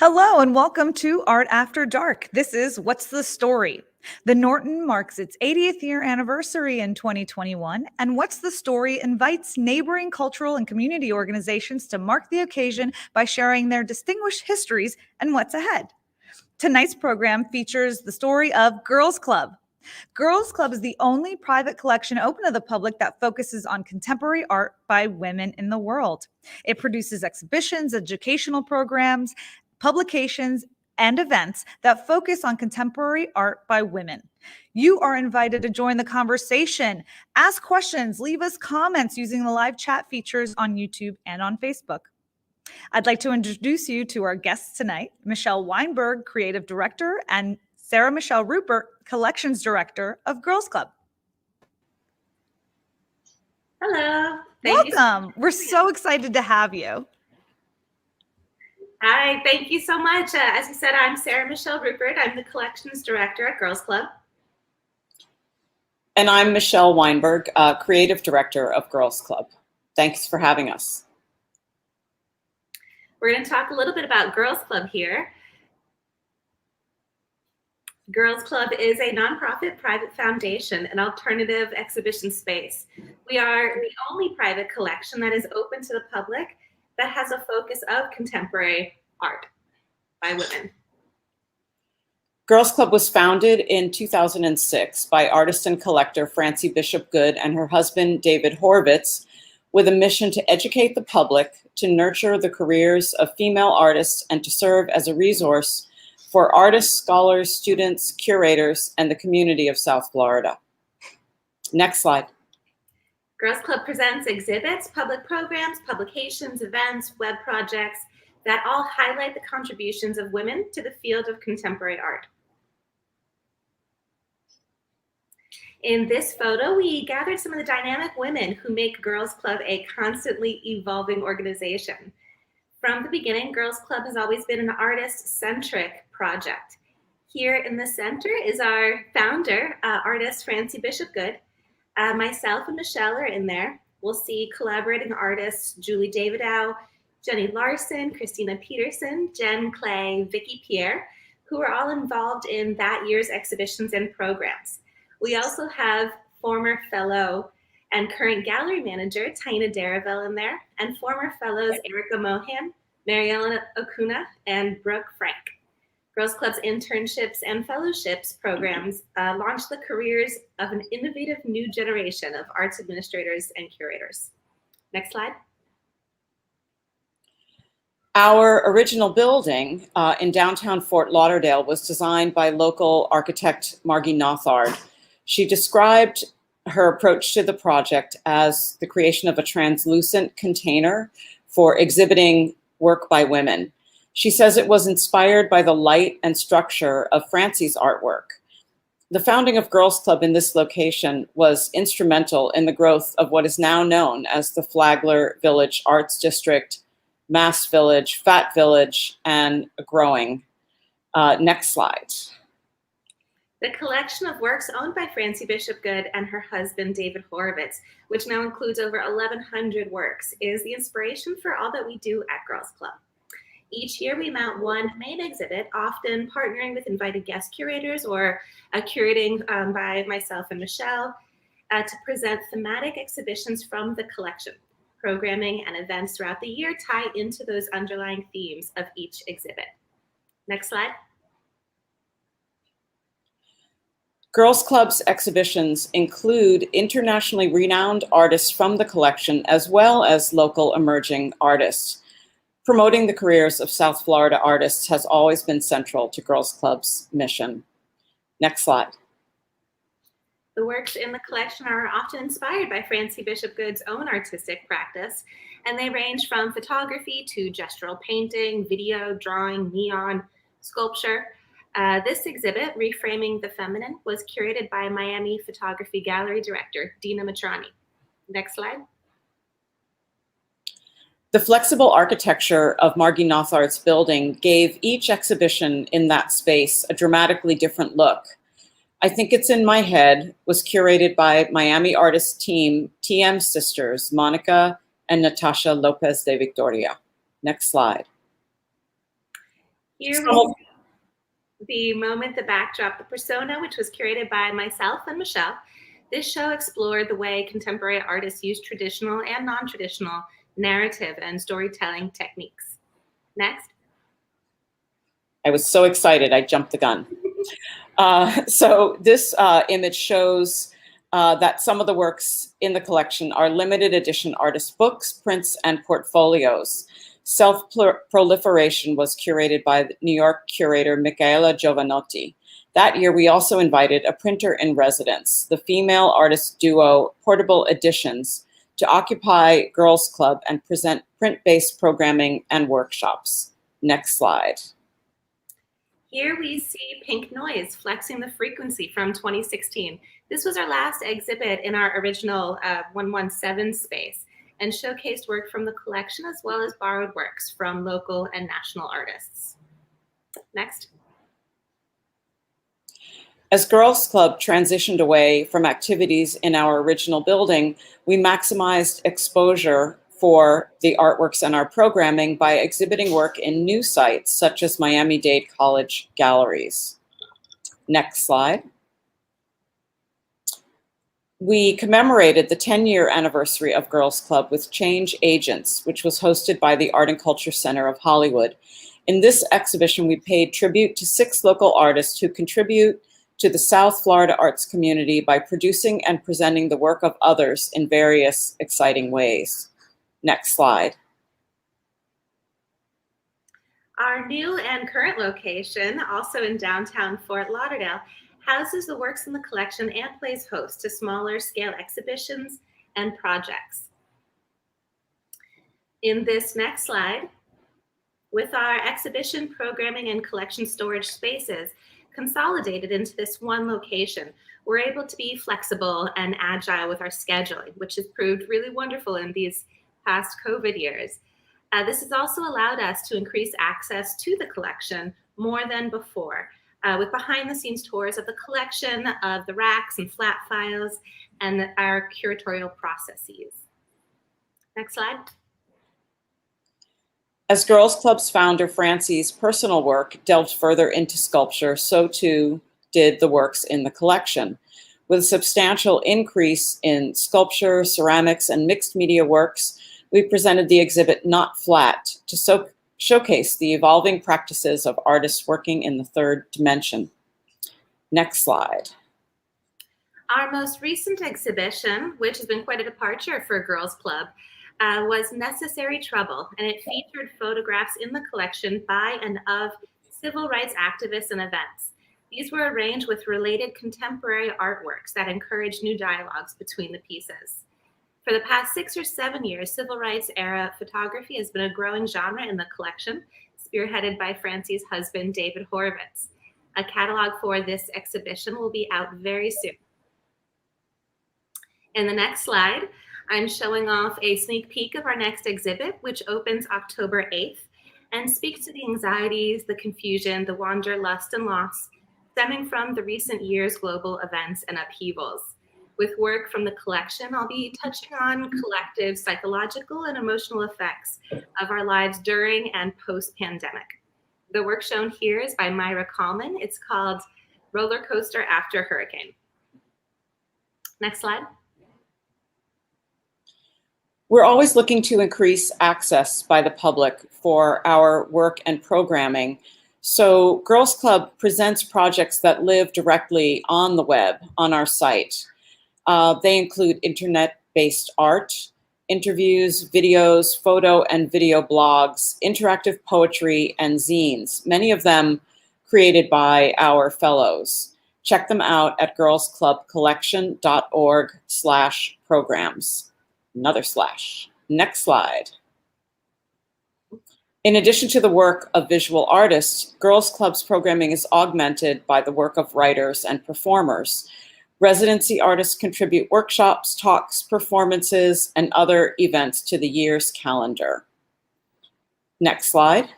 Hello and welcome to Art After Dark. This is What's the Story? The Norton marks its 80th year anniversary in 2021, and What's the Story invites neighboring cultural and community organizations to mark the occasion by sharing their distinguished histories and what's ahead. Tonight's program features the story of Girls Club. Girls Club is the only private collection open to the public that focuses on contemporary art by women in the world. It produces exhibitions, educational programs, publications, and events that focus on contemporary art by women. You are invited to join the conversation, ask questions, leave us comments using the live chat features on YouTube and on Facebook. I'd like to introduce you to our guests tonight, Michelle Weinberg, Creative Director, and Sarah Michelle Rupert, Collections Director of Girls Club. Hello. Welcome. We're so excited to have you. Hi, thank you so much. As you said, I'm Sarah Michelle Rupert. I'm the Collections Director at Girls Club. And I'm Michelle Weinberg, Creative Director of Girls Club. Thanks for having us. We're going to talk a little bit about Girls Club here. Girls Club is a nonprofit private foundation, an alternative exhibition space. We are the only private collection that is open to the public that has a focus of contemporary art by women. Girls Club was founded in 2006 by artist and collector Francie Bishop Good and her husband David Horvitz, with a mission to educate the public, to nurture the careers of female artists, and to serve as a resource for artists, scholars, students, curators, and the community of South Florida. Next slide. Girls Club presents exhibits, public programs, publications, events, web projects that all highlight the contributions of women to the field of contemporary art. In this photo, we gathered some of the dynamic women who make Girls Club a constantly evolving organization. From the beginning, Girls Club has always been an artist-centric project. Here in the center is our founder, artist Francie Bishop Good. Myself and Michelle are in there. We'll see collaborating artists Julie Davidow, Jenny Larson, Christina Peterson, Jen Clay, Vicky Pierre, who are all involved in that year's exhibitions and programs. We also have former fellow and current gallery manager Taina Daravel in there, and former fellows Erica Mohan, Mariella Acuna, and Brooke Frank. Girls Club's internships and fellowships programs launch the careers of an innovative new generation of arts administrators and curators. Next slide. Our original building in downtown Fort Lauderdale was designed by local architect Margie Nothard. She described her approach to the project as the creation of a translucent container for exhibiting work by women. She says it was inspired by the light and structure of Francie's artwork. The founding of Girls Club in this location was instrumental in the growth of what is now known as the Flagler Village Arts District, Mass Village, Fat Village, and growing. Next slide. The collection of works owned by Francie Bishop Good and her husband, David Horvitz, which now includes over 1,100 works, is the inspiration for all that we do at Girls Club. Each year we mount one main exhibit, often partnering with invited guest curators or curating by myself and Michelle to present thematic exhibitions from the collection. Programming and events throughout the year tie into those underlying themes of each exhibit. Next slide. Girls Club's exhibitions include internationally renowned artists from the collection, as well as local emerging artists. Promoting the careers of South Florida artists has always been central to Girls Club's mission. Next slide. The works in the collection are often inspired by Francie Bishop Good's own artistic practice, and they range from photography to gestural painting, video, drawing, neon, sculpture. This exhibit, Reframing the Feminine, was curated by Miami photography gallery director Dina Matrani. Next slide. The flexible architecture of Margie Nothard's building gave each exhibition in that space a dramatically different look. I Think It's in My Head was curated by Miami artist team TM sisters, Monica and Natasha Lopez de Victoria. Next slide. Here Some of- we see the moment, the backdrop, the persona, which was curated by myself and Michelle. This show explored the way contemporary artists use traditional and non-traditional narrative and storytelling techniques. Next. I was so excited, I jumped the gun. So this image shows that some of the works in the collection are limited edition artist books, prints, and portfolios. Self-Proliferation was curated by the New York curator Michaela Giovanotti. That year, we also invited a printer in residence, the female artist duo Portable Editions, to occupy Girls Club and present print-based programming and workshops. Next slide. Here we see Pink Noise, Flexing the Frequency from 2016. This was our last exhibit in our original 117 space and showcased work from the collection as well as borrowed works from local and national artists. Next. As Girls Club transitioned away from activities in our original building, we maximized exposure for the artworks and our programming by exhibiting work in new sites such as Miami-Dade College galleries. Next slide. We commemorated the 10-year anniversary of Girls Club with Change Agents, which was hosted by the Art and Culture Center of Hollywood. In this exhibition, we paid tribute to 6 local artists who contribute to the South Florida arts community by producing and presenting the work of others in various exciting ways. Next slide. Our new and current location, also in downtown Fort Lauderdale, houses the works in the collection and plays host to smaller scale exhibitions and projects. In this next slide, with our exhibition, programming, and collection storage spaces consolidated into this one location, we're able to be flexible and agile with our scheduling, which has proved really wonderful in these past COVID years. This has also allowed us to increase access to the collection more than before, with behind-the-scenes tours of the collection, of the racks and flat files, and our curatorial processes. Next slide. As Girls Club's founder, Francie's personal work delved further into sculpture, so too did the works in the collection. With a substantial increase in sculpture, ceramics, and mixed media works, we presented the exhibit Not Flat to showcase the evolving practices of artists working in the third dimension. Next slide. Our most recent exhibition, which has been quite a departure for Girls Club, was Necessary Trouble, and it featured photographs in the collection by and of civil rights activists and events. These were arranged with related contemporary artworks that encourage new dialogues between the pieces. For the past 6 or 7 years, civil rights era photography has been a growing genre in the collection, spearheaded by Francie's husband, David Horowitz. A catalog for this exhibition will be out very soon. In the next slide, I'm showing off a sneak peek of our next exhibit, which opens October 8th and speaks to the anxieties, the confusion, the wanderlust and loss stemming from the recent year's global events and upheavals. With work from the collection, I'll be touching on collective psychological and emotional effects of our lives during and post-pandemic. The work shown here is by Myra Kallman. It's called Roller Coaster After Hurricane. Next slide. We're always looking to increase access by the public for our work and programming. So Girls Club presents projects that live directly on the web, on our site. They include internet-based art, interviews, videos, photo and video blogs, interactive poetry, and zines, many of them created by our fellows. Check them out at girlsclubcollection.org/programs. Another slash. Next slide. In addition to the work of visual artists, Girls Club's programming is augmented by the work of writers and performers. Residency artists contribute workshops, talks, performances, and other events to the year's calendar. Next slide.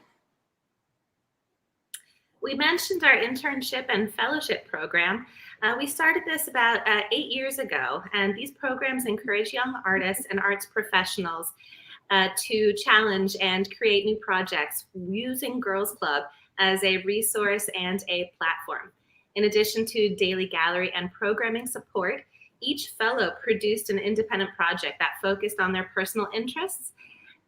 We mentioned our internship and fellowship program. We started this about 8 years ago, and these programs encourage young artists and arts professionals to challenge and create new projects using Girls Club as a resource and a platform. In addition to daily gallery and programming support, each fellow produced an independent project that focused on their personal interests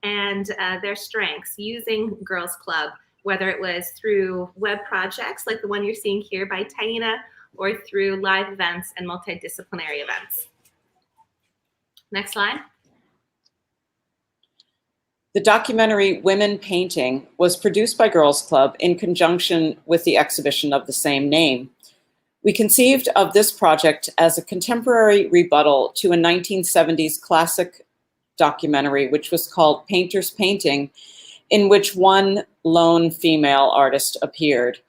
and their strengths using Girls Club, whether it was through web projects like the one you're seeing here by Taina, or through live events and multidisciplinary events. Next slide. The documentary Women Painting was produced by Girls Club in conjunction with the exhibition of the same name. We conceived of this project as a contemporary rebuttal to a 1970s classic documentary, which was called Painter's Painting, in which one lone female artist appeared.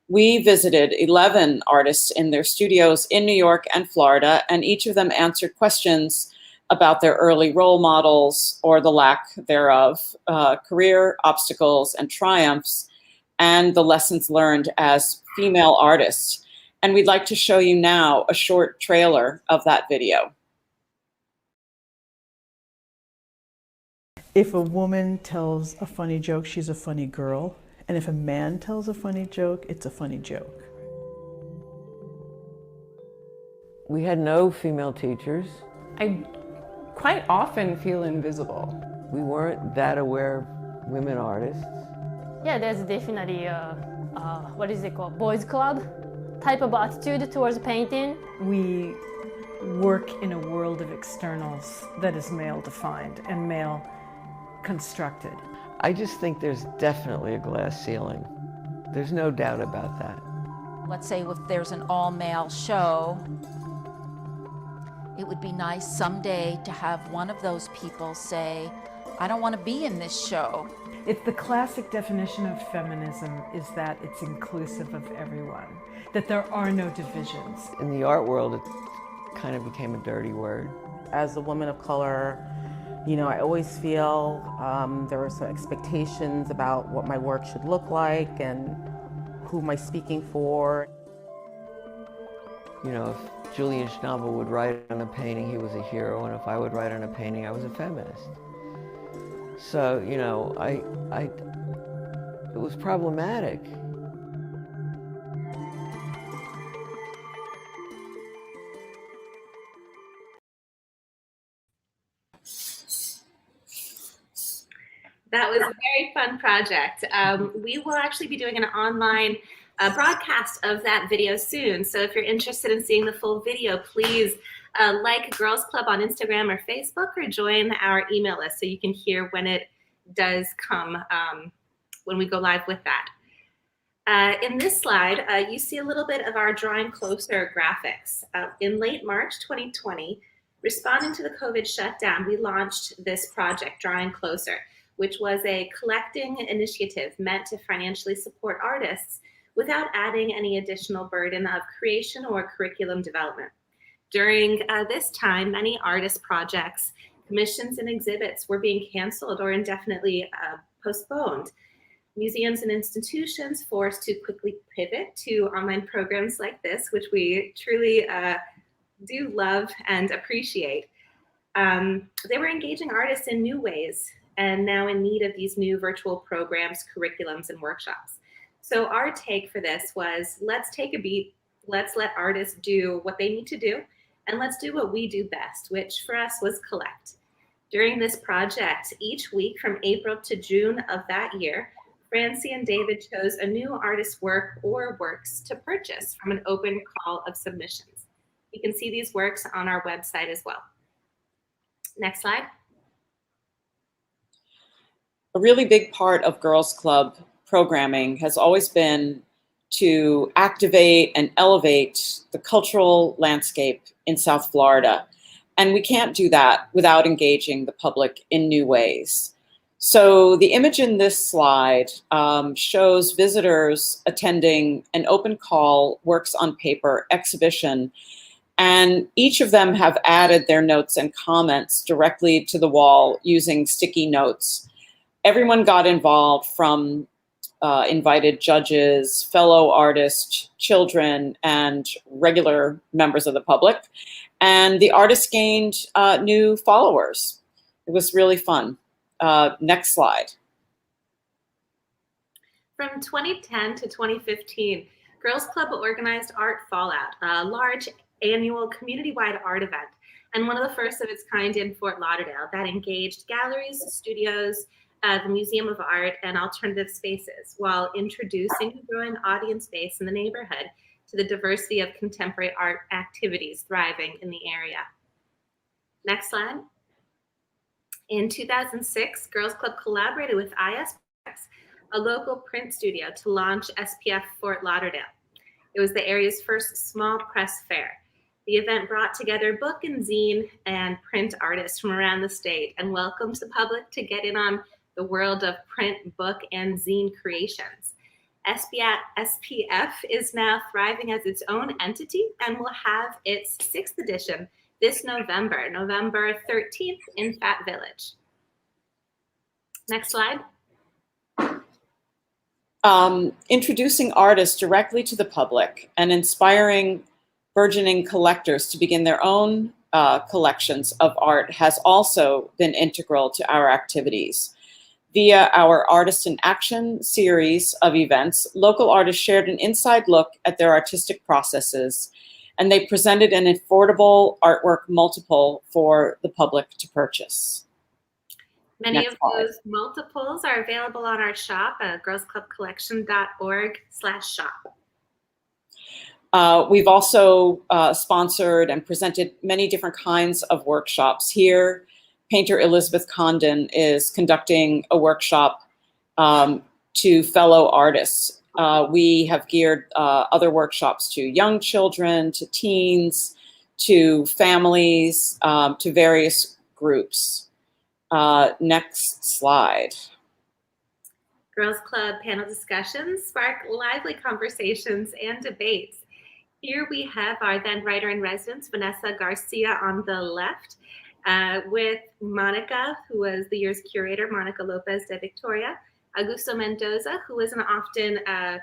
We visited 11 artists in their studios in New York and Florida, and each of them answered questions about their early role models or the lack thereof, career obstacles and triumphs, and the lessons learned as female artists. And we'd like to show you now a short trailer of that video. If a woman tells a funny joke, she's a funny girl. And if a man tells a funny joke, it's a funny joke. We had no female teachers. I quite often feel invisible. We weren't that aware of women artists. Yeah, there's definitely what is it called? Boys club type of attitude towards painting. We work in a world of externals that is male defined and male constructed. I just think there's definitely a glass ceiling. There's no doubt about that. Let's say if there's an all-male show, it would be nice someday to have one of those people say, I don't want to be in this show. It's the classic definition of feminism is that it's inclusive of everyone, that there are no divisions. In the art world, it kind of became a dirty word. As a woman of color, you know, I always feel there are some expectations about what my work should look like and who am I speaking for. You know, if Julian Schnabel would write on a painting, he was a hero, and if I would write on a painting, I was a feminist. So, you know, it was problematic. That was a very fun project. We will actually be doing an online broadcast of that video soon. So if you're interested in seeing the full video, please like Girls Club on Instagram or Facebook, or join our email list so you can hear when it does come, when we go live with that. In this slide, you see a little bit of our Drawing Closer graphics. In late March 2020, responding to the COVID shutdown, we launched this project, Drawing Closer, which was a collecting initiative meant to financially support artists without adding any additional burden of creation or curriculum development. During this time, many artist projects, commissions, and exhibits were being canceled or indefinitely postponed. Museums and institutions forced to quickly pivot to online programs like this, which we truly do love and appreciate. They were engaging artists in new ways and now in need of these new virtual programs, curriculums, and workshops. So our take for this was, let's take a beat, let's let artists do what they need to do, and let's do what we do best, which for us was collect. During this project, each week from April to June of that year, Francie and David chose a new artist's work or works to purchase from an open call of submissions. You can see these works on our website as well. Next slide. A really big part of Girls Club programming has always been to activate and elevate the cultural landscape in South Florida. And we can't do that without engaging the public in new ways. So the image in this slide shows visitors attending an open call Works on Paper exhibition, and each of them have added their notes and comments directly to the wall using sticky notes. Everyone got involved, from invited judges, fellow artists, children, and regular members of the public. And the artists gained new followers. It was really fun. Next slide. From 2010 to 2015, Girls Club organized Art Fallout, a large annual community-wide art event, and one of the first of its kind in Fort Lauderdale that engaged galleries, studios, the Museum of Art, and alternative spaces, while introducing a growing audience base in the neighborhood to the diversity of contemporary art activities thriving in the area. Next slide. In 2006, Girls Club collaborated with ISPX, a local print studio, to launch SPF Fort Lauderdale. It was the area's first small press fair. The event brought together book and zine and print artists from around the state and welcomed the public to get in on the world of print, book, and zine creations. SPF is now thriving as its own entity and will have its 6th edition this November, November 13th in Fat Village. Next slide. Introducing artists directly to the public and inspiring burgeoning collectors to begin their own collections of art has also been integral to our activities. Via our Artist in Action series of events, local artists shared an inside look at their artistic processes, and they presented an affordable artwork multiple for the public to purchase. Many of those multiples are available on our shop at girlsclubcollection.org/shop. We've also sponsored and presented many different kinds of workshops. Here, painter Elizabeth Condon is conducting a workshop to fellow artists. We have geared other workshops to young children, to teens, to families, to various groups. Next slide. Girls Club panel discussions spark lively conversations and debates. Here we have our then writer-in-residence, Vanessa Garcia, on the left, with Monica, who was the year's curator, Monica Lopez de Victoria, Augusto Mendoza, who is an often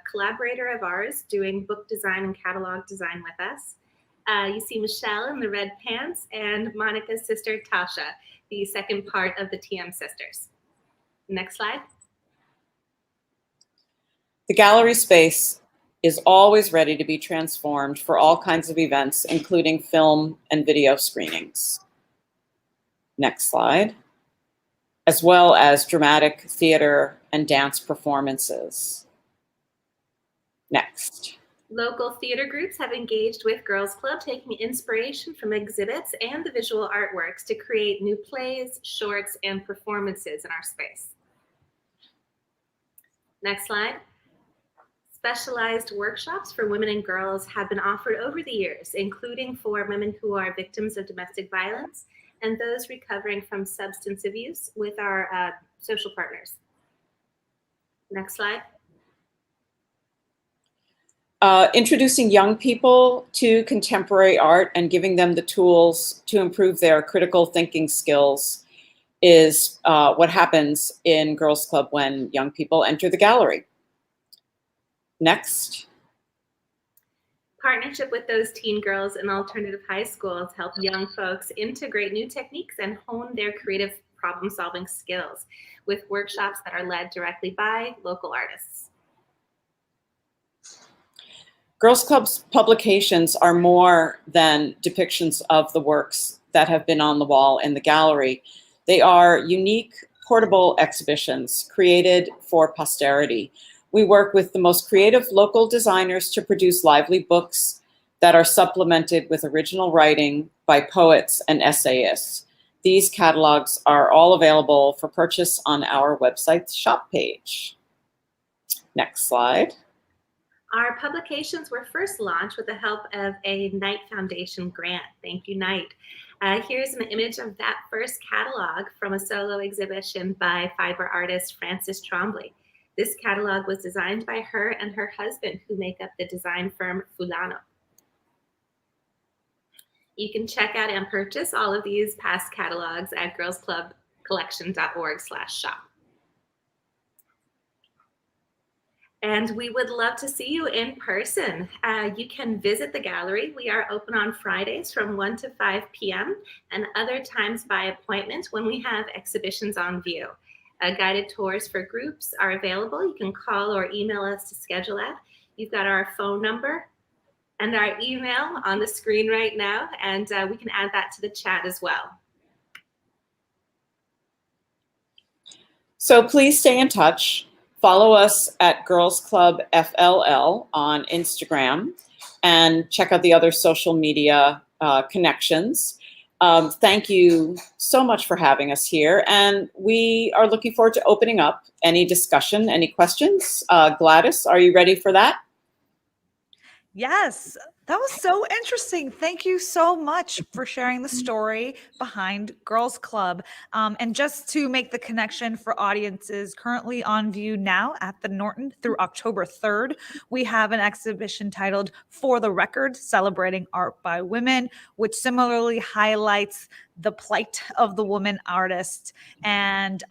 collaborator of ours, doing book design and catalog design with us. You see Michelle in the red pants, and Monica's sister, Tasha, the second part of the TM Sisters. Next slide. The gallery space is always ready to be transformed for all kinds of events, including film and video screenings. Next slide. As well as dramatic theater and dance performances. Next. Local theater groups have engaged with Girls Club, taking inspiration from exhibits and the visual artworks to create new plays, shorts, and performances in our space. Next slide. Specialized workshops for women and girls have been offered over the years, including for women who are victims of domestic violence and those recovering from substance abuse with our social partners. Next slide. Introducing young people to contemporary art and giving them the tools to improve their critical thinking skills is what happens in Girls Club when young people enter the gallery. Next. Partnership with those teen girls in alternative high schools help young folks integrate new techniques and hone their creative problem-solving skills with workshops that are led directly by local artists. Girls Club's publications are more than depictions of the works that have been on the wall in the gallery. They are unique, portable exhibitions created for posterity. We work with the most creative local designers to produce lively books that are supplemented with original writing by poets and essayists. These catalogs are all available for purchase on our website's shop page. Next slide. Our publications were first launched with the help of a Knight Foundation grant. Thank you, Knight. Here's an image of that first catalog from a solo exhibition by fiber artist Frances Trombley. This catalog was designed by her and her husband, who make up the design firm Fulano. You can check out and purchase all of these past catalogs at girlsclubcollection.org/shop. And we would love to see you in person. You can visit the gallery. We are open on Fridays from 1 to 5 p.m. and other times by appointment when we have exhibitions on view. Guided tours for groups are available. You can call or email us to schedule that. You've got our phone number and our email on the screen right now, and we can add that to the chat as well. So please stay in touch. Follow us at Girls Club FLL on Instagram and check out the other social media connections. Thank you so much for having us here. And we are looking forward to opening up any discussion, any questions. Gladys, are you ready for that? Yes, that was so interesting. Thank you so much for sharing the story behind Girls Club. And just to make the connection for audiences currently on view now at the Norton through October 3rd, we have an exhibition titled For the Record, Celebrating Art by Women, which similarly highlights the plight of the woman artist and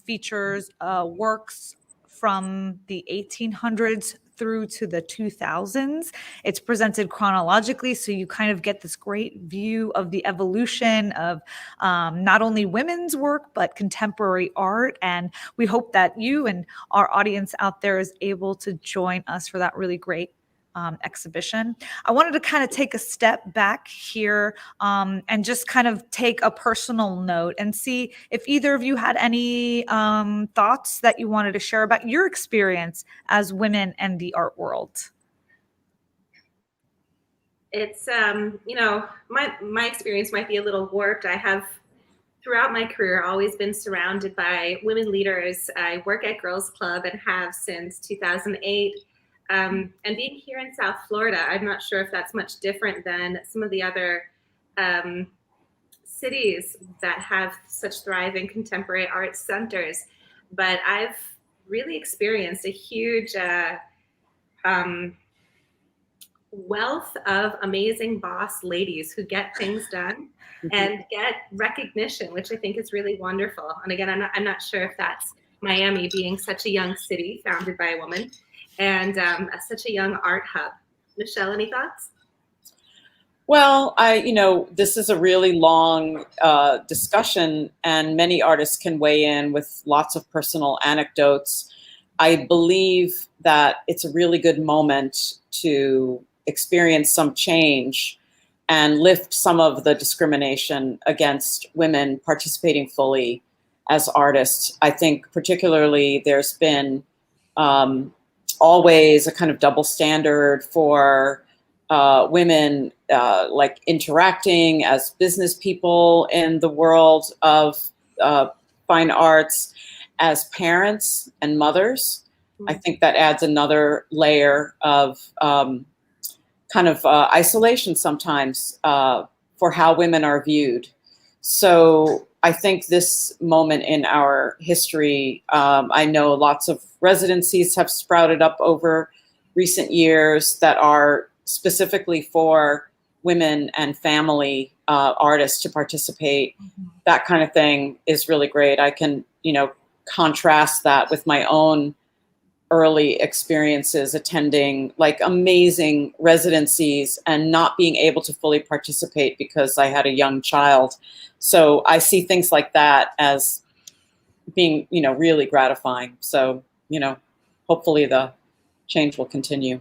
features works from the 1800s through to the 2000s. It's presented chronologically, so you kind of get this great view of the evolution of not only women's work, but contemporary art. And we hope that you and our audience out there is able to join us for that really great exhibition. I wanted to kind of take a step back here and just kind of take a personal note and see if either of you had any thoughts that you wanted to share about your experience as women and the art world. It's, you know, my experience might be a little warped. I have, throughout my career, always been surrounded by women leaders. I work at Girls Club and have since 2008. And being here in South Florida, I'm not sure if that's much different than some of the other cities that have such thriving contemporary art centers. But I've really experienced a huge wealth of amazing boss ladies who get things done and get recognition, which I think is really wonderful. And again, I'm not sure if that's Miami being such a young city founded by a woman, and such a young art hub. Michelle, any thoughts? Well, this is a really long discussion, and many artists can weigh in with lots of personal anecdotes. I believe that it's a really good moment to experience some change and lift some of the discrimination against women participating fully as artists. I think particularly there's been always a kind of double standard for women like interacting as business people in the world of fine arts, as parents and mothers. I think that adds another layer of kind of isolation sometimes for how women are viewed. So I think this moment in our history, I know lots of residencies have sprouted up over recent years that are specifically for women and family artists to participate. That kind of thing is really great. I can, contrast that with my own early experiences attending like amazing residencies and not being able to fully participate because I had a young child. So I see things like that as being, really gratifying. So, hopefully the change will continue.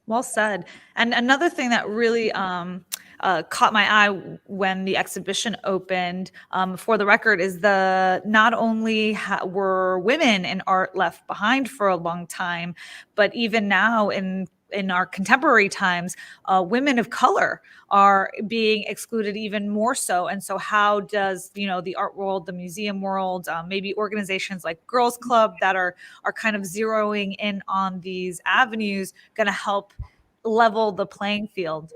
Well said. And another thing that really caught my eye when the exhibition opened, for the record, is not only were women in art left behind for a long time, but even now in our contemporary times, women of color are being excluded even more so. And so how does, the art world, the museum world, maybe organizations like Girls Club that are kind of zeroing in on these avenues going to help level the playing field?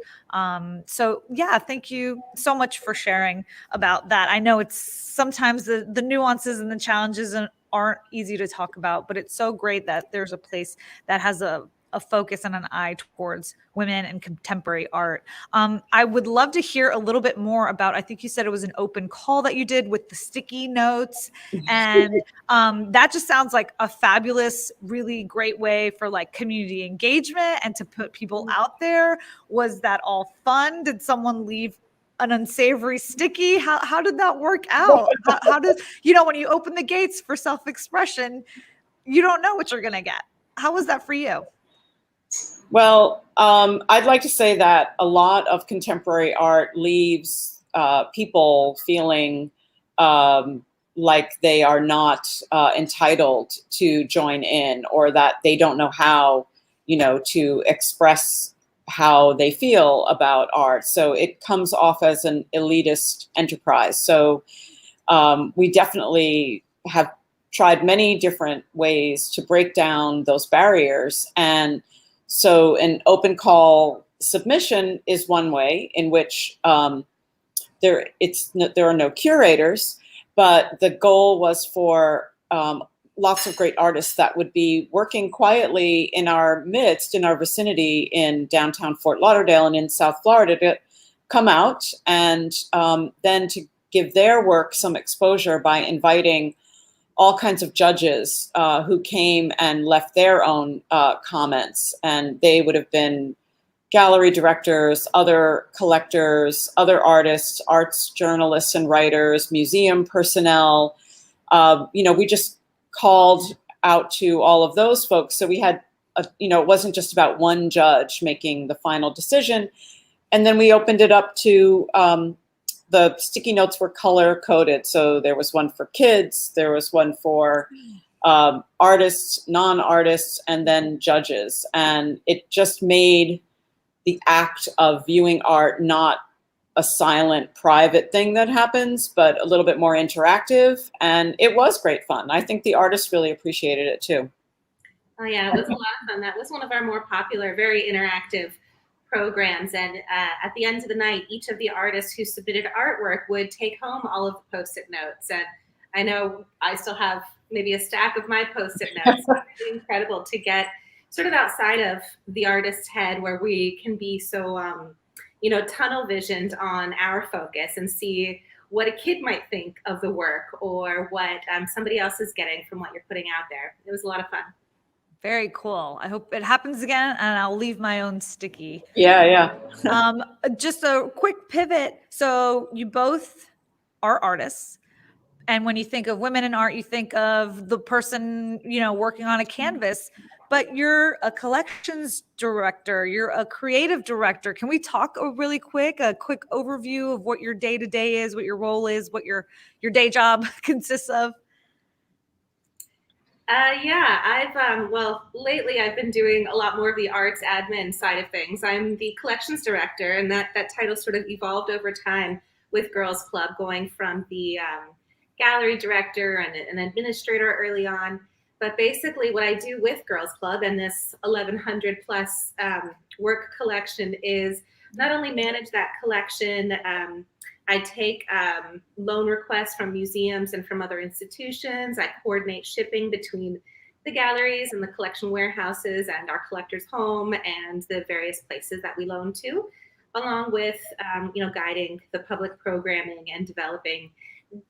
So yeah, thank you so much for sharing about that. I know it's sometimes the nuances and the challenges aren't easy to talk about, but it's so great that there's a place that has a focus and an eye towards women and contemporary art. I would love to hear a little bit more about, I think you said it was an open call that you did with the sticky notes. And that just sounds like a fabulous, really great way for like community engagement and to put people out there. Was that all fun? Did someone leave an unsavory sticky? How did that work out? How does, you know, when you open the gates for self-expression, you don't know what you're going to get. How was that for you? Well, I'd like to say that a lot of contemporary art leaves people feeling like they are not entitled to join in, or that they don't know how, you know, to express how they feel about art. So it comes off as an elitist enterprise. So we definitely have tried many different ways to break down those barriers. And so an open call submission is one way in which there are no curators, but the goal was for lots of great artists that would be working quietly in our midst, in our vicinity in downtown Fort Lauderdale and in South Florida, to come out and then to give their work some exposure by inviting all kinds of judges who came and left their own comments. And they would have been gallery directors, other collectors, other artists, arts journalists and writers, museum personnel. You know, we just called out to all of those folks. So we had, you know, it wasn't just about one judge making the final decision. And then we opened it up to, the sticky notes were color coded. So there was one for kids, there was one for artists, non-artists, and then judges. And it just made the act of viewing art not a silent, private thing that happens, but a little bit more interactive. And it was great fun. I think the artists really appreciated it too. Oh yeah, it was a lot of fun. That was one of our more popular, very interactive programs. And at the end of the night, each of the artists who submitted artwork would take home all of the Post-it notes. And I know I still have maybe a stack of my Post-it notes. It's really incredible to get sort of outside of the artist's head, where we can be so, you know, tunnel visioned on our focus and see what a kid might think of the work, or what somebody else is getting from what you're putting out there. It was a lot of fun. Very cool. I hope it happens again, and I'll leave my own sticky. Yeah. Just a quick pivot. So you both are artists. And when you think of women in art, you think of the person, you know, working on a canvas, but you're a collections director, you're a creative director. Can we talk a quick overview of what your day-to-day is, what your role is, what your day job consists of? Yeah, well, lately I've been doing a lot more of the arts admin side of things. I'm the collections director, and that title sort of evolved over time with Girls Club, going from the gallery director and an administrator early on. But basically what I do with Girls Club and this 1,100 plus work collection is not only manage that collection, I take loan requests from museums and from other institutions. I coordinate shipping between the galleries and the collection warehouses and our collector's home and the various places that we loan to, along with you know, guiding the public programming and developing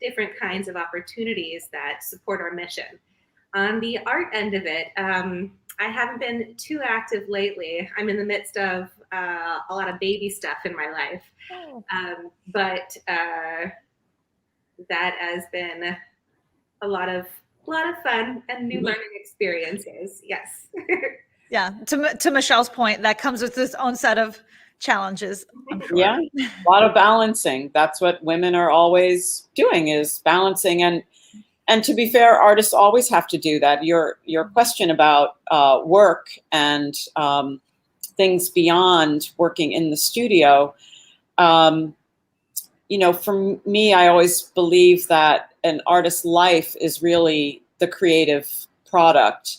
different kinds of opportunities that support our mission. On the art end of it, I haven't been too active lately. I'm in the midst of a lot of baby stuff in my life. But that has been a lot of fun and new learning experiences. Yes. Yeah. To Michelle's point, that comes with its own set of challenges, I'm sure. Yeah, a lot of balancing. That's what women are always doing, is balancing. And to be fair, artists always have to do that. Your question about work and things beyond working in the studio, you know, for me, I always believe that an artist's life is really the creative product,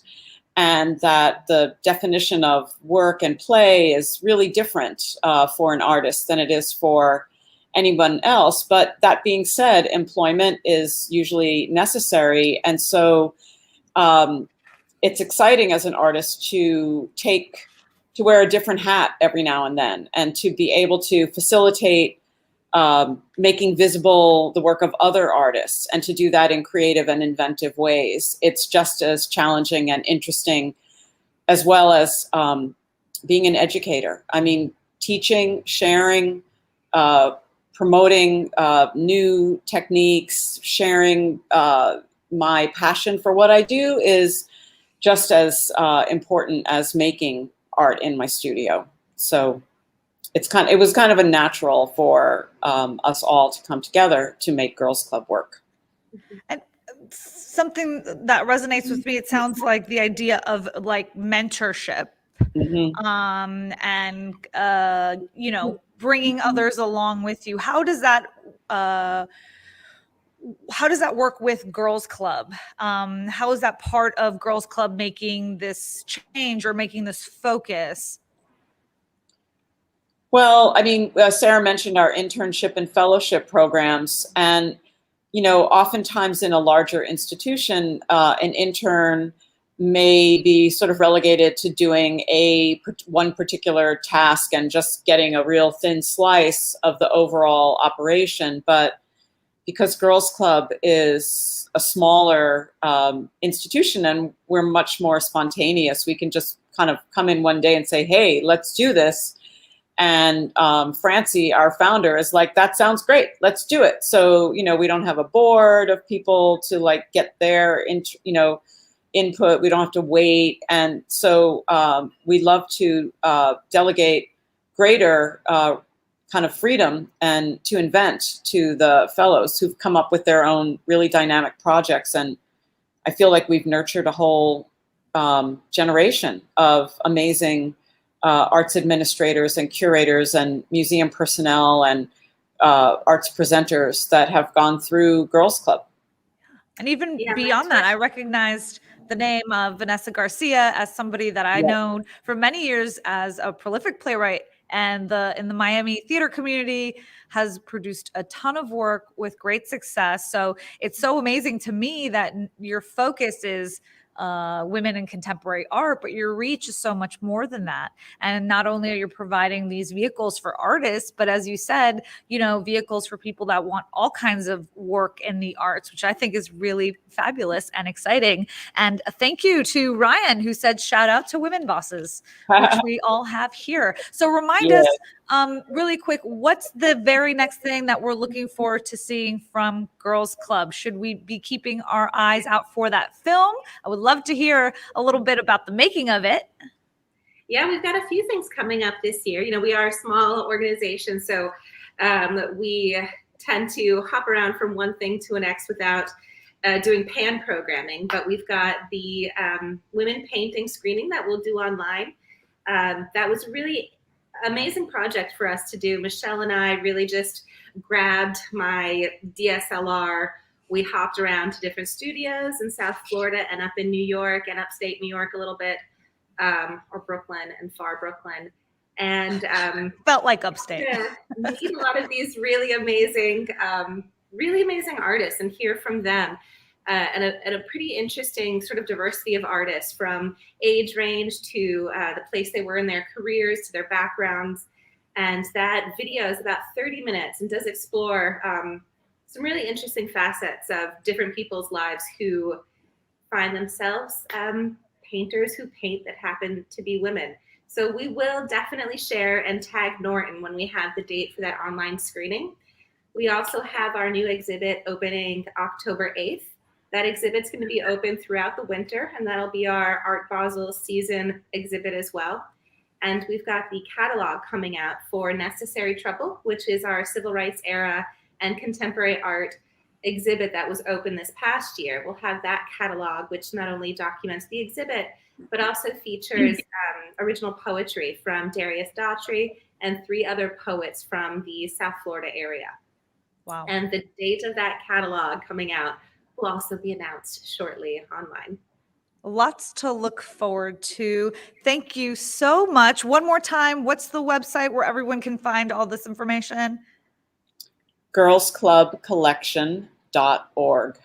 and that the definition of work and play is really different for an artist than it is for anyone else. But that being said, employment is usually necessary. And so it's exciting as an artist to wear a different hat every now and then, and to be able to facilitate making visible the work of other artists, and to do that in creative and inventive ways. It's just as challenging and interesting, as well as being an educator. I mean, teaching, sharing, promoting new techniques, sharing my passion for what I do is just as important as making art in my studio. So it was kind of a natural for us all to come together to make Girls Club work. And something that resonates with me, it sounds like the idea of like mentorship, and you know, bringing others along with you. How does that work with Girls Club? How is that part of Girls Club making this change or making this focus? Well, I mean, Sarah mentioned our internship and fellowship programs, and you know, oftentimes in a larger institution, an intern may be sort of relegated to doing one particular task and just getting a real thin slice of the overall operation. But because Girls Club is a smaller institution and we're much more spontaneous, we can just kind of come in one day and say, hey, let's do this. And Francie, our founder, is like, that sounds great. Let's do it. So, you know, we don't have a board of people to like get their, input. We don't have to wait. And so we love to delegate greater kind of freedom and to invent to the fellows who've come up with their own really dynamic projects. And I feel like we've nurtured a whole generation of amazing arts administrators and curators and museum personnel and arts presenters that have gone through Girls Club. And even beyond that, I recognized the name of Vanessa Garcia as somebody that I known for many years as a prolific playwright, and in the Miami theater community has produced a ton of work with great success. So it's so amazing to me that your focus is women in contemporary art, but your reach is so much more than that. And not only are you providing these vehicles for artists, but as you said, you know, vehicles for people that want all kinds of work in the arts, which I think is really fabulous and exciting. And thank you to Ryan, who said, shout out to women bosses, which we all have here. So remind us really quick, what's the very next thing that we're looking forward to seeing from Girls Club? Should we be keeping our eyes out for that film? I would love to hear a little bit about the making of it. Yeah, we've got a few things coming up this year. You know, we are a small organization, so we tend to hop around from one thing to the next without doing pan programming. But we've got the women painting screening that we'll do online. That was really amazing project for us to do. Michelle and I really just grabbed my DSLR. We hopped around to different studios in South Florida and up in New York and upstate New York a little bit, or Brooklyn and far Brooklyn. And felt like upstate. Meet a lot of these really amazing artists and hear from them. And a pretty interesting sort of diversity of artists, from age range to the place they were in their careers to their backgrounds. And that video is about 30 minutes and does explore some really interesting facets of different people's lives who find themselves painters who paint that happen to be women. So we will definitely share and tag Norton when we have the date for that online screening. We also have our new exhibit opening October 8th. That exhibit's going to be open throughout the winter, and that'll be our Art Basel season exhibit as well. And we've got the catalog coming out for Necessary Trouble, which is our civil rights era and contemporary art exhibit that was open this past year. We'll have that catalog, which not only documents the exhibit, but also features original poetry from Darius Daughtry and 3 other poets from the South Florida area. Wow. And the date of that catalog coming out will also be announced shortly online. Lots to look forward to. Thank you so much. One more time, what's the website where everyone can find all this information? girlsclubcollection.org.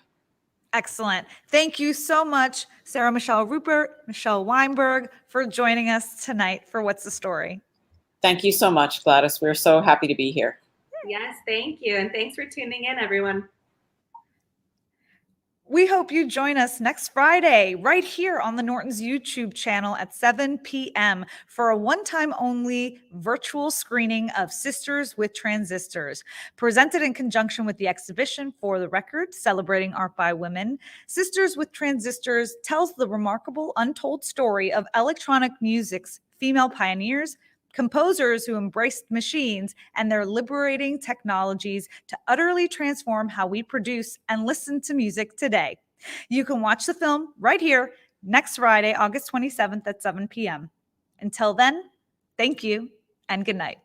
Excellent. Thank you so much, Sarah Michelle Rupert, Michelle Weinberg, for joining us tonight for What's the Story. Thank you so much, Gladys. We're so happy to be here. Yes, thank you. And thanks for tuning in, everyone. We hope you join us next Friday right here on the Norton's YouTube channel at 7 p.m. for a one-time only virtual screening of Sisters with Transistors. Presented in conjunction with the exhibition For the Record, Celebrating Art by Women, Sisters with Transistors tells the remarkable untold story of electronic music's female pioneers, composers who embraced machines and their liberating technologies to utterly transform how we produce and listen to music today. You can watch the film right here next Friday, August 27th at 7 p.m. Until then, thank you and good night.